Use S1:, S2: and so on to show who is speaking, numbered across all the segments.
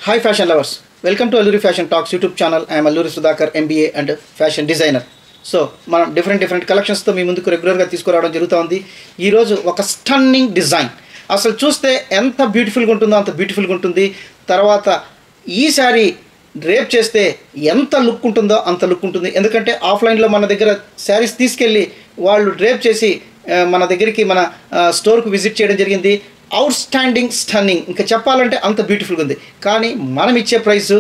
S1: Hi fashion lovers, welcome to Alluri Fashion Talks YouTube channel. I am Alluri Sudhakar, MBA and fashion designer. So మనం different కలెక్షన్స్తో మీ ముందుకు రెగ్యులర్గా తీసుకురావడం జరుగుతుంది. ఈరోజు ఒక స్టన్నింగ్ డిజైన్, అసలు చూస్తే ఎంత బ్యూటిఫుల్గా ఉంటుందో అంత బ్యూటిఫుల్గా ఉంటుంది. తర్వాత ఈ శారీ డ్రేప్ చేస్తే ఎంత లుక్ ఉంటుందో అంత లుక్ ఉంటుంది. ఎందుకంటే ఆఫ్లైన్లో మన దగ్గర శారీస్ తీసుకెళ్ళి వాళ్ళు డ్రేప్ చేసి మన దగ్గరికి మన స్టోర్కు విజిట్ చేయడం జరిగింది. అవుట్ స్టాండింగ్ స్టన్నింగ్, ఇంకా చెప్పాలంటే అంత బ్యూటిఫుల్గా ఉంది. కానీ మనం ఇచ్చే ప్రైసు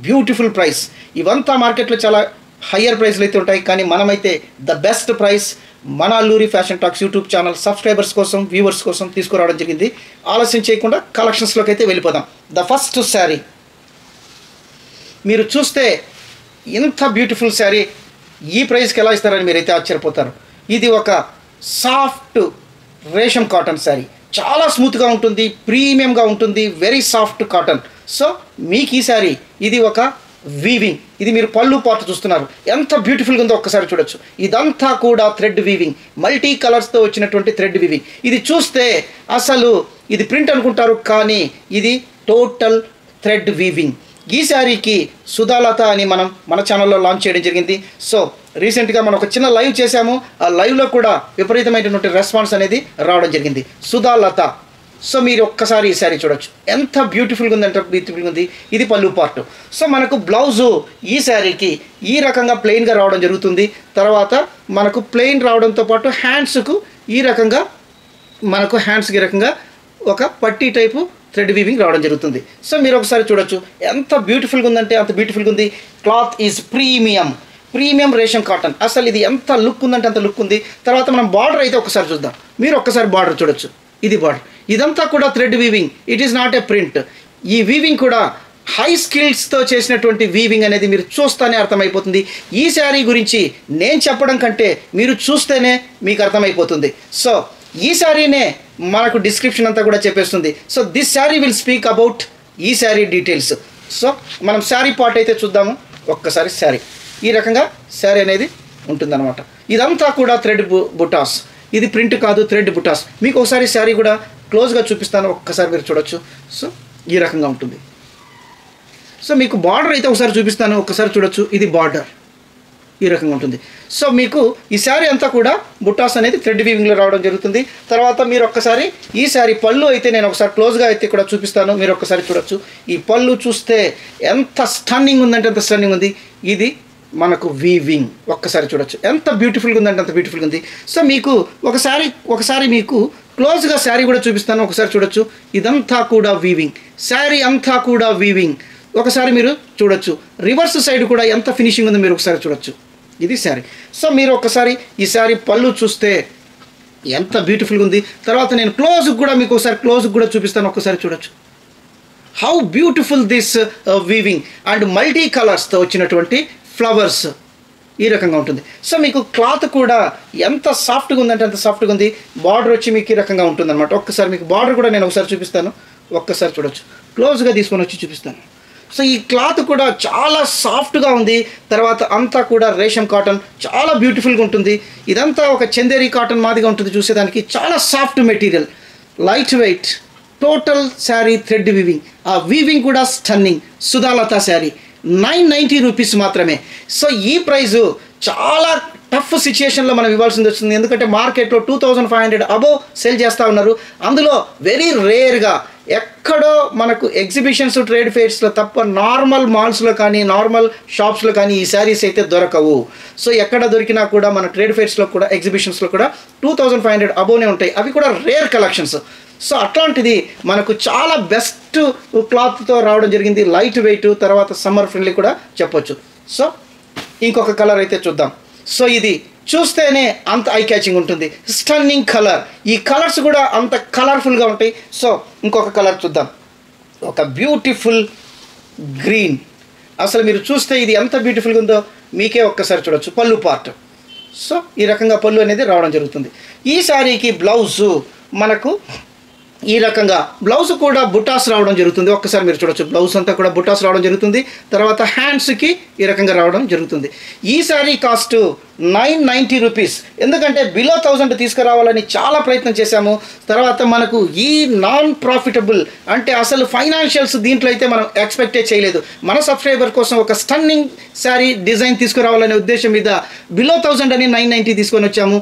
S1: బ్యూటిఫుల్ ప్రైస్. ఇవంతా మార్కెట్లో చాలా హయ్యర్ ప్రైస్లు అయితే ఉంటాయి, కానీ మనమైతే ద బెస్ట్ ప్రైస్ మన Alluri fashion talks YouTube channel subscribers కోసం, వ్యూవర్స్ కోసం తీసుకురావడం జరిగింది. ఆలస్యం చేయకుండా కలెక్షన్స్లోకి అయితే వెళ్ళిపోదాం. ద ఫస్ట్ శారీ మీరు చూస్తే ఇంత బ్యూటిఫుల్ శారీ ఈ ప్రైస్కి ఎలా ఇస్తారని మీరైతే ఆశ్చర్యపోతారు. ఇది ఒక సాఫ్ట్ రేషం కాటన్ శారీ, చాలా స్మూత్గా ఉంటుంది, ప్రీమియంగా ఉంటుంది, వెరీ సాఫ్ట్ కాటన్. సో మీకు ఈ శారీ ఇది ఒక వీవింగ్. ఇది మీరు పళ్ళు పార్ట్ చూస్తున్నారు, ఎంత బ్యూటిఫుల్గా ఉందో ఒక్కసారి చూడొచ్చు. ఇదంతా కూడా థ్రెడ్ వీవింగ్, మల్టీ కలర్స్తో వచ్చినటువంటి థ్రెడ్ వీవింగ్. ఇది చూస్తే అసలు ఇది ప్రింట్ అనుకుంటారు, కానీ ఇది టోటల్ థ్రెడ్ వీవింగ్. ఈ శారీకి సుధాలత అని మనం మన ఛానల్లో లాంచ్ చేయడం జరిగింది. సో రీసెంట్గా మనం ఒక చిన్న లైవ్ చేశాము. ఆ లైవ్లో కూడా విపరీతమైనటువంటి రెస్పాన్స్ అనేది రావడం జరిగింది. సుధాలత. సో మీరు ఒక్కసారి ఈ శారీ చూడొచ్చు, ఎంత బ్యూటిఫుల్గా ఉందంటే బ్యూటిఫుల్గా ఉంది. ఇది పళ్ళు పార్ట్. సో మనకు బ్లౌజు ఈ శారీకి ఈ రకంగా ప్లెయిన్గా రావడం జరుగుతుంది. తర్వాత మనకు ప్లెయిన్ రావడంతో పాటు హ్యాండ్స్కు ఈ రకంగా మనకు హ్యాండ్స్కి ఈ రకంగా ఒక పట్టీ టైపు థ్రెడ్ వీవింగ్ రావడం జరుగుతుంది. సో మీరు ఒకసారి చూడొచ్చు, ఎంత బ్యూటిఫుల్గా ఉందంటే అంత బ్యూటిఫుల్గా ఉంది. క్లాత్ ఈజ్ ప్రీమియం రేషం కాటన్. అసలు ఇది ఎంత లుక్ ఉందంటే అంత లుక్ ఉంది. తర్వాత మనం బార్డర్ అయితే ఒకసారి చూద్దాం. మీరు ఒక్కసారి బార్డర్ చూడొచ్చు, ఇది బార్డర్. ఇదంతా కూడా thread weaving, it is not a print. ఈ వీవింగ్ కూడా హై స్కిల్స్తో చేసినటువంటి వీవింగ్ అనేది మీరు చూస్తేనే అర్థమైపోతుంది. ఈ శారీ గురించి నేను చెప్పడం కంటే మీరు చూస్తేనే మీకు అర్థమైపోతుంది. సో ఈ శారీనే మనకు డిస్క్రిప్షన్ అంతా కూడా చెప్పేస్తుంది. So this sari will speak about ఈ శారీ డీటెయిల్స్. సో మనం శారీ పార్ట్ అయితే చూద్దాము. ఒక్కసారి శారీ ఈ రకంగా శారీ అనేది ఉంటుందన్నమాట. ఇదంతా కూడా థ్రెడ్ బుటాస్, ఇది ప్రింట్ కాదు, థ్రెడ్ బుటాస్. మీకు ఒకసారి శారీ కూడా క్లోజ్గా చూపిస్తాను, ఒక్కసారి మీరు చూడొచ్చు. సో ఈ రకంగా ఉంటుంది. సో మీకు బార్డర్ అయితే ఒకసారి చూపిస్తాను, ఒక్కసారి చూడొచ్చు. ఇది బార్డర్ ఈ రకంగా ఉంటుంది. సో మీకు ఈ శారీ అంతా కూడా బుట్టాస్ అనేది థ్రెడ్ వీవింగ్లో రావడం జరుగుతుంది. తర్వాత మీరు ఒక్కసారి ఈ శారీ పళ్ళు అయితే నేను ఒకసారి క్లోజ్గా అయితే కూడా చూపిస్తాను, మీరు ఒక్కసారి చూడొచ్చు. ఈ పళ్ళు చూస్తే ఎంత స్టన్నింగ్ ఉందంటే అంత స్టన్నింగ్ ఉంది. ఇది మనకు వీవింగ్, ఒక్కసారి చూడొచ్చు, ఎంత బ్యూటిఫుల్గా ఉందంటే అంత బ్యూటిఫుల్గా ఉంది. సో మీకు ఒకసారి మీకు క్లోజ్గా శారీ కూడా చూపిస్తాను, ఒకసారి చూడొచ్చు. ఇదంతా కూడా వీవింగ్, శారీ అంతా కూడా వీవింగ్. ఒకసారి మీరు చూడొచ్చు, రివర్స్ సైడ్ కూడా ఎంత ఫినిషింగ్ ఉందో మీరు ఒకసారి చూడొచ్చు. ఇది శారీ. సో మీరు ఒకసారి ఈ శారీ పళ్ళు చూస్తే ఎంత బ్యూటిఫుల్గా ఉంది. తర్వాత నేను క్లోజ్కి కూడా మీకు ఒకసారి క్లోజ్కి కూడా చూపిస్తాను, ఒక్కసారి చూడొచ్చు. How beautiful this weaving and multi కలర్స్తో వచ్చినటువంటి ఫ్లవర్స్ ఈ రకంగా ఉంటుంది. సో మీకు క్లాత్ కూడా ఎంత సాఫ్ట్గా ఉందంటే అంత సాఫ్ట్గా ఉంది. బార్డర్ వచ్చి మీకు ఈ రకంగా ఉంటుంది అనమాట. ఒక్కసారి మీకు బార్డర్ కూడా నేను ఒకసారి చూపిస్తాను, ఒక్కసారి చూడొచ్చు. క్లోజ్గా తీసుకొని వచ్చి చూపిస్తాను. సో ఈ క్లాత్ కూడా చాలా సాఫ్ట్గా ఉంది. తర్వాత అంతా కూడా రేషం కాటన్, చాలా బ్యూటిఫుల్గా ఉంటుంది. ఇదంతా ఒక చందేరి కాటన్ మాదిగా ఉంటుంది చూసేదానికి. చాలా soft material, light weight, total sari thread weaving. ఆ వీవింగ్ కూడా స్టన్నింగ్. సుధాలత శారీ 990 రూపీస్ మాత్రమే. సో ఈ ప్రైజు చాలా టఫ్ సిచ్యుయేషన్లో మనం ఇవ్వాల్సింది వస్తుంది. ఎందుకంటే మార్కెట్లో 2500 అబోవ్ సేల్ చేస్తూ ఉన్నారు. అందులో వెరీ రేర్గా ఎక్కడో మనకు ఎగ్జిబిషన్స్, ట్రేడ్ ఫెయిర్స్లో తప్ప నార్మల్ మాల్స్లో కానీ నార్మల్ షాప్స్లో కానీ ఈ శారీస్ అయితే దొరకవు. సో ఎక్కడ దొరికినా కూడా మన ట్రేడ్ ఫెయిర్స్లో కూడా ఎగ్జిబిషన్స్లో కూడా 2500 అబోవ్నే ఉంటాయి. అవి కూడా రేర్ కలెక్షన్స్. సో అట్లాంటిది మనకు చాలా బెస్ట్ క్లాత్తో రావడం జరిగింది, లైట్ వెయిట్, తర్వాత సమ్మర్ ఫ్రెండ్లీ కూడా చెప్పొచ్చు. సో ఇంకొక కలర్ అయితే చూద్దాం. సో ఇది చూస్తేనే అంత ఐ క్యాచింగ్ ఉంటుంది, స్టన్నింగ్ కలర్. ఈ కలర్స్ కూడా అంత కలర్ఫుల్గా ఉంటాయి. సో ఇంకొక కలర్ చూద్దాం, ఒక బ్యూటిఫుల్ గ్రీన్. అసలు మీరు చూస్తే ఇది ఎంత బ్యూటిఫుల్గా ఉందో మీకే ఒక్కసారి చూడొచ్చు. పళ్ళు పార్ట్. సో ఈ రకంగా పళ్ళు అనేది రావడం జరుగుతుంది. ఈ శారీకి బ్లౌజు మనకు ఈ రకంగా బ్లౌజ్ కూడా బుటాస్ రావడం జరుగుతుంది. ఒక్కసారి మీరు చూడొచ్చు, బ్లౌజ్ అంతా కూడా బుటాస్ రావడం జరుగుతుంది. తర్వాత హ్యాండ్స్కి ఈ రకంగా రావడం జరుగుతుంది. ఈ శారీ కాస్ట్ 990 రూపీస్. ఎందుకంటే బిలో 1000 తీసుకురావాలని చాలా ప్రయత్నం చేశాము. తర్వాత మనకు ఈ నాన్ ప్రాఫిటబుల్ అంటే అసలు ఫైనాన్షియల్స్ దీంట్లో అయితే మనం ఎక్స్పెక్టే చేయలేదు. మన సబ్స్క్రైబర్ కోసం ఒక స్టన్నింగ్ శారీ డిజైన్ తీసుకురావాలనే ఉద్దేశం మీద బిలో 1000 అని 990 తీసుకొని వచ్చాము.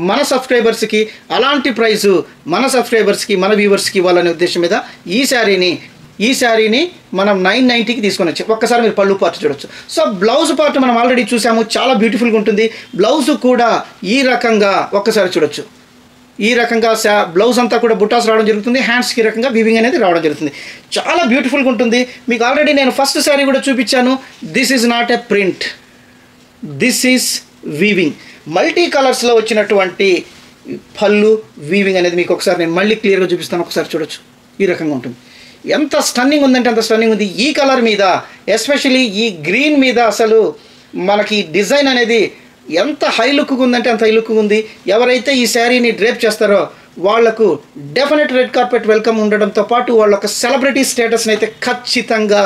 S1: మన సబ్స్క్రైబర్స్కి అలాంటి ప్రైజు మన సబ్స్క్రైబర్స్కి మన వ్యూవర్స్కి ఇవ్వాలనే ఉద్దేశం మీద ఈ శారీని మనం 990కి తీసుకొని వచ్చాం. ఒక్కసారి మీరు పళ్ళు పార్ట్ చూడొచ్చు. సో బ్లౌజ్ పార్ట్ మనం ఆల్రెడీ చూసాము, చాలా బ్యూటిఫుల్గా ఉంటుంది. బ్లౌజ్ కూడా ఈ రకంగా ఒక్కసారి చూడొచ్చు. ఈ రకంగా బ్లౌజ్ అంతా కూడా బుటాస్ రావడం జరుగుతుంది. హ్యాండ్స్కి ఈ రకంగా వీవింగ్ అనేది రావడం జరుగుతుంది. చాలా బ్యూటిఫుల్గా ఉంటుంది. మీకు ఆల్రెడీ నేను ఫస్ట్ శారీ కూడా చూపించాను. This is not a print, this is weaving. Multi కలర్స్లో వచ్చినటువంటి పళ్ళు వీవింగ్ అనేది మీకు ఒకసారి నేను మళ్ళీ క్లియర్గా చూపిస్తాను. ఒకసారి చూడొచ్చు, ఈ రకంగా ఉంటుంది. ఎంత స్టన్నింగ్ ఉందంటే అంత స్టన్నింగ్ ఉంది. ఈ కలర్ మీద, ఎస్పెషలీ ఈ గ్రీన్ మీద అసలు మనకి డిజైన్ అనేది ఎంత హై లుక్గా ఉందంటే అంత హై లుక్గా ఉంది. ఎవరైతే ఈ శారీని డ్రేప్ చేస్తారో వాళ్లకు డెఫినెట్ రెడ్ కార్పెట్ వెల్కమ్ ఉండడంతో పాటు వాళ్ళ ఒక సెలబ్రిటీ స్టేటస్ని అయితే ఖచ్చితంగా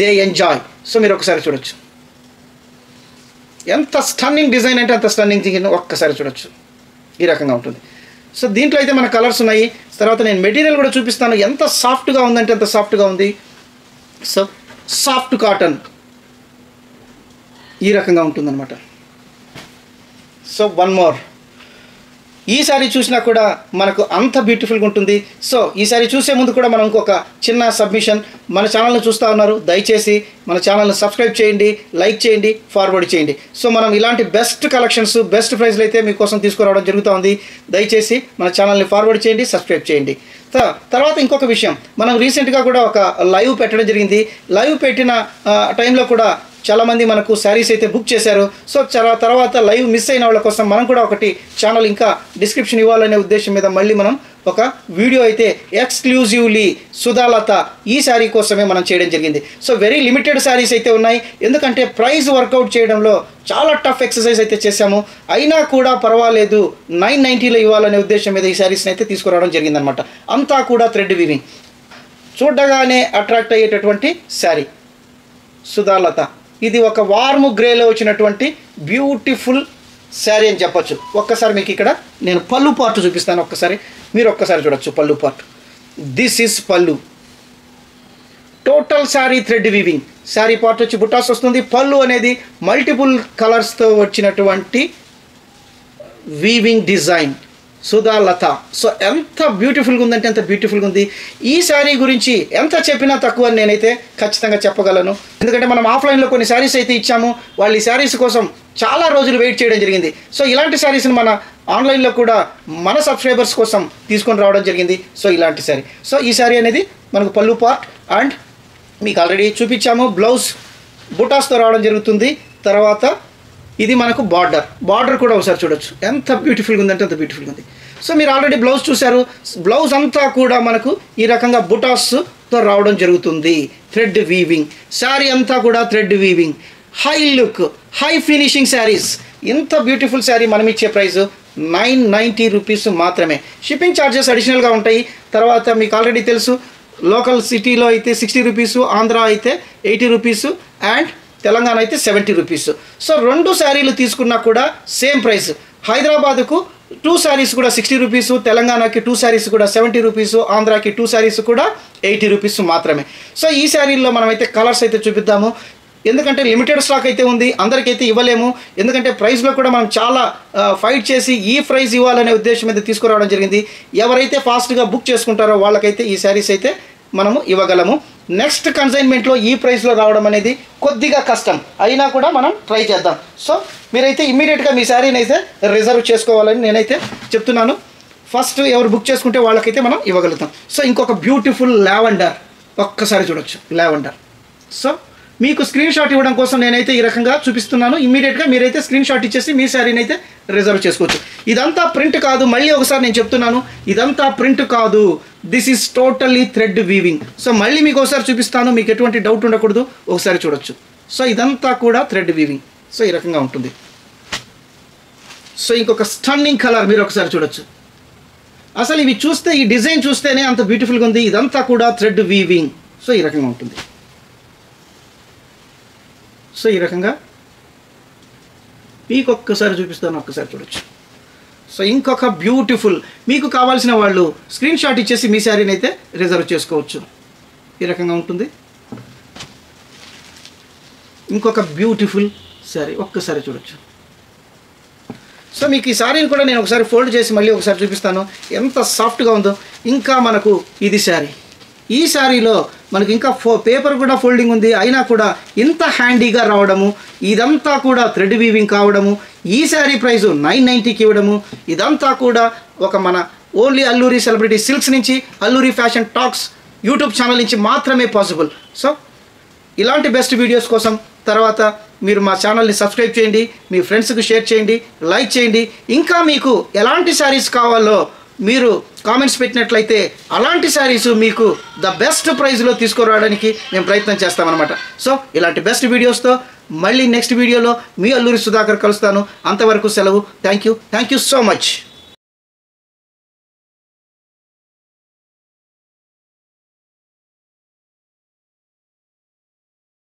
S1: దే ఎంజాయ్. సో మీరు ఒకసారి చూడొచ్చు, ఎంత స్టన్నింగ్ డిజైన్ అంటే అంత స్టన్నింగ్ థింగ్. ఒక్కసారి చూడొచ్చు, ఈ రకంగా ఉంటుంది. సో దీంట్లో అయితే మన కలర్స్ ఉన్నాయి. తర్వాత నేను మెటీరియల్ కూడా చూపిస్తాను. ఎంత సాఫ్ట్గా ఉందంటే అంత సాఫ్ట్గా ఉంది. సో సాఫ్ట్ కాటన్ ఈ రకంగా ఉంటుందన్నమాట. సో వన్ మోర్, ఈ సారీ చూసినా కూడా మనకు అంత బ్యూటిఫుల్గా ఉంటుంది. సో ఈ సారీ చూసే ముందు కూడా మనం ఇంకొక చిన్న సబ్మిషన్, మన ఛానల్ని చూస్తూ ఉన్నారు, దయచేసి మన ఛానల్ని సబ్స్క్రైబ్ చేయండి, లైక్ చేయండి, ఫార్వర్డ్ చేయండి. సో మనం ఇలాంటి బెస్ట్ కలెక్షన్స్, బెస్ట్ ప్రైస్లు అయితే మీకోసం తీసుకురావడం జరుగుతూ ఉంది. దయచేసి మన ఛానల్ని ఫార్వర్డ్ చేయండి, సబ్స్క్రైబ్ చేయండి. తర్వాత ఇంకొక విషయం, మనం రీసెంట్గా కూడా ఒక లైవ్ పెట్టడం జరిగింది. లైవ్ పెట్టిన టైంలో కూడా చాలామంది మనకు శారీస్ అయితే బుక్ చేశారు. సో తర్వాత లైవ్ మిస్ అయిన వాళ్ళ కోసం మనం కూడా ఒకటి ఛానల్ ఇంకా డిస్క్రిప్షన్ ఇవ్వాలనే ఉద్దేశం మీద మళ్ళీ మనం ఒక వీడియో అయితే ఎక్స్క్లూజివ్లీ సుధాలత ఈ శారీ కోసమే మనం చేయడం జరిగింది. సో వెరీ లిమిటెడ్ శారీస్ అయితే ఉన్నాయి. ఎందుకంటే ప్రైస్ వర్కౌట్ చేయడంలో చాలా టఫ్ ఎక్సర్సైజ్ అయితే చేశాము. అయినా కూడా పర్వాలేదు 990లో ఇవ్వాలనే ఉద్దేశం మీద ఈ శారీస్ని అయితే తీసుకురావడం జరిగిందనమాట. అంతా కూడా థ్రెడ్ వీవింగ్, చూడగానే అట్రాక్ట్ అయ్యేటటువంటి శారీ సుధాలత. ఇది ఒక వార్మ్ గ్రేలో వచ్చినటువంటి బ్యూటిఫుల్ శారీ అని చెప్పొచ్చు. ఒక్కసారి మీకు ఇక్కడ నేను పళ్ళు పార్ట్ చూపిస్తాను. మీరు ఒక్కసారి చూడొచ్చు పళ్ళు పార్ట్. దిస్ ఈజ్ పళ్ళు. Total sari thread weaving. Sari part వచ్చి బుటాస్ వస్తుంది. పళ్ళు అనేది మల్టిపుల్ కలర్స్తో వచ్చినటువంటి వీవింగ్ డిజైన్ సుధాలత. సో ఎంత బ్యూటిఫుల్గా ఉందంటే అంత బ్యూటిఫుల్గా ఉంది. ఈ శారీ గురించి ఎంత చెప్పినా తక్కువ అని నేనైతే ఖచ్చితంగా చెప్పగలను. ఎందుకంటే మనం ఆఫ్లైన్లో కొన్ని శారీస్ అయితే ఇచ్చాము. వాళ్ళు ఈ శారీస్ కోసం చాలా రోజులు వెయిట్ చేయడం జరిగింది. సో ఇలాంటి శారీస్ని మన ఆన్లైన్లో కూడా మన సబ్స్క్రైబర్స్ కోసం తీసుకొని రావడం జరిగింది. సో ఇలాంటి శారీ. సో ఈ శారీ అనేది మనకు పళ్ళు పార్ట్ అండ్ మీకు ఆల్రెడీ చూపించాము. బ్లౌజ్ బుటాస్తో రావడం జరుగుతుంది. తర్వాత ఇది మనకు బార్డర్ కూడా ఒకసారి చూడొచ్చు, ఎంత బ్యూటిఫుల్గా ఉందంటే అంత బ్యూటిఫుల్గా ఉంది. సో మీరు ఆల్రెడీ బ్లౌజ్ చూశారు. బ్లౌజ్ అంతా కూడా మనకు ఈ రకంగా బుటాస్తో రావడం జరుగుతుంది. థ్రెడ్ వీవింగ్ శారీ అంతా కూడా thread weaving, high look, high finishing saris. ఇంత బ్యూటిఫుల్ శారీ మనం ఇచ్చే ప్రైస్ 990 రూపీస్ మాత్రమే. షిప్పింగ్ ఛార్జెస్ అడిషనల్గా ఉంటాయి. తర్వాత మీకు ఆల్రెడీ తెలుసు, లోకల్ సిటీలో అయితే 60 రూపీసు, ఆంధ్ర అయితే 80 రూపీసు అండ్ తెలంగాణ అయితే 70 రూపీస్. సో 2 శారీలు తీసుకున్నా కూడా సేమ్ ప్రైస్. హైదరాబాద్కు 2 శారీస్ కూడా 60 రూపీసు, తెలంగాణకి 2 శారీస్ కూడా 70 రూపీసు, ఆంధ్రాకి 2 శారీస్ కూడా 80 రూపీస్ మాత్రమే. సో ఈ శారీల్లో మనమైతే కలర్స్ అయితే చూపిద్దాము. ఎందుకంటే లిమిటెడ్ స్టాక్ అయితే ఉంది, అందరికైతే ఇవ్వలేము. ఎందుకంటే ప్రైస్లో కూడా మనం చాలా ఫైట్ చేసి ఈ ప్రైస్ ఇవ్వాలనే ఉద్దేశం మీద తీసుకురావడం జరిగింది. ఎవరైతే ఫాస్ట్గా బుక్ చేసుకుంటారో వాళ్ళకైతే ఈ శారీస్ అయితే మనము ఇవ్వగలము. నెక్స్ట్ కన్సైన్మెంట్లో ఈ ప్రైస్లో రావడం అనేది కొద్దిగా కష్టం, అయినా కూడా మనం ట్రై చేద్దాం. సో మీరైతే ఇమ్మీడియట్గా మీ శారీని అయితే రిజర్వ్ చేసుకోవాలని నేనైతే చెప్తున్నాను. ఫస్ట్ ఎవరు బుక్ చేసుకుంటే వాళ్ళకైతే మనం ఇవ్వగలుగుతాం. సో ఇంకొక బ్యూటిఫుల్ లావెండర్ ఒక్కసారి చూడొచ్చు, లావెండర్. సో మీకు స్క్రీన్ షాట్ ఇవ్వడం కోసం నేనైతే ఈ రకంగా చూపిస్తున్నాను. ఇమ్మీడియట్గా మీరైతే స్క్రీన్ షాట్ ఇచ్చేసి మీ శారీని అయితే రిజర్వ్ చేసుకోవచ్చు. ఇదంతా ప్రింట్ కాదు, మళ్ళీ ఒకసారి నేను చెప్తున్నాను, ఇదంతా ప్రింట్ కాదు. This is totally thread weaving. So మళ్ళీ మీకు ఒకసారి చూపిస్తాను, మీకు ఎటువంటి డౌట్ ఉండకూడదు, ఒకసారి చూడొచ్చు. సో ఇదంతా కూడా థ్రెడ్ వీవింగ్. సో ఈ రకంగా ఉంటుంది. సో ఇంకొక స్టన్నింగ్ కలర్ మీరు ఒకసారి చూడొచ్చు. అసలు ఇవి చూస్తే ఈ డిజైన్ చూస్తేనే అంత బ్యూటిఫుల్గా ఉంది. ఇదంతా కూడా థ్రెడ్ వీవింగ్. సో ఈ రకంగా ఉంటుంది. సో ఈ రకంగా మీకు ఒక్కసారి చూపిస్తాను, ఒక్కసారి చూడొచ్చు. సో ఇంకొక బ్యూటిఫుల్, మీకు కావాల్సిన వాళ్ళు స్క్రీన్ షాట్ ఇచ్చేసి మీ శారీని అయితే రిజర్వ్ చేసుకోవచ్చు. ఈ రకంగా ఉంటుంది. ఇంకొక బ్యూటిఫుల్ శారీ ఒక్కసారి చూడొచ్చు. సో మీకు ఈ శారీని కూడా నేను ఒకసారి ఫోల్డ్ చేసి మళ్ళీ ఒకసారి చూపిస్తాను ఎంత సాఫ్ట్గా ఉందో. ఇంకా మనకు ఇది శారీ. ఈ శారీలో మనకి ఇంకా పేపర్ కూడా ఫోల్డింగ్ ఉంది, అయినా కూడా ఇంత హ్యాండీగా రావడము, ఇదంతా కూడా థ్రెడ్ వీవింగ్ కావడము, ఈ శారీ ప్రైజు 990కి ఇవ్వడము, ఇదంతా కూడా ఒక మన ఓన్లీ అల్లూరి సెలబ్రిటీ సిల్క్స్ నుంచి, Alluri fashion talks YouTube channel నుంచి మాత్రమే పాసిబుల్. సో ఇలాంటి బెస్ట్ వీడియోస్ కోసం తర్వాత మీరు మా ఛానల్ని సబ్స్క్రైబ్ చేయండి, మీ ఫ్రెండ్స్కి షేర్ చేయండి, లైక్ చేయండి. ఇంకా మీకు ఎలాంటి శారీస్ కావాలో మీరు కామెంట్స్ పెట్టినట్లయితే అలాంటి శారీస్ మీకు ద బెస్ట్ ప్రైస్లో తీసుకురావడానికి మేము ప్రయత్నం చేస్తామన్నమాట. సో ఇలాంటి బెస్ట్ వీడియోస్తో మళ్ళీ నెక్స్ట్ వీడియోలో మీ అల్లూరి సుధాకర్ కలుస్తాను. అంతవరకు సెలవు. Thank you so much.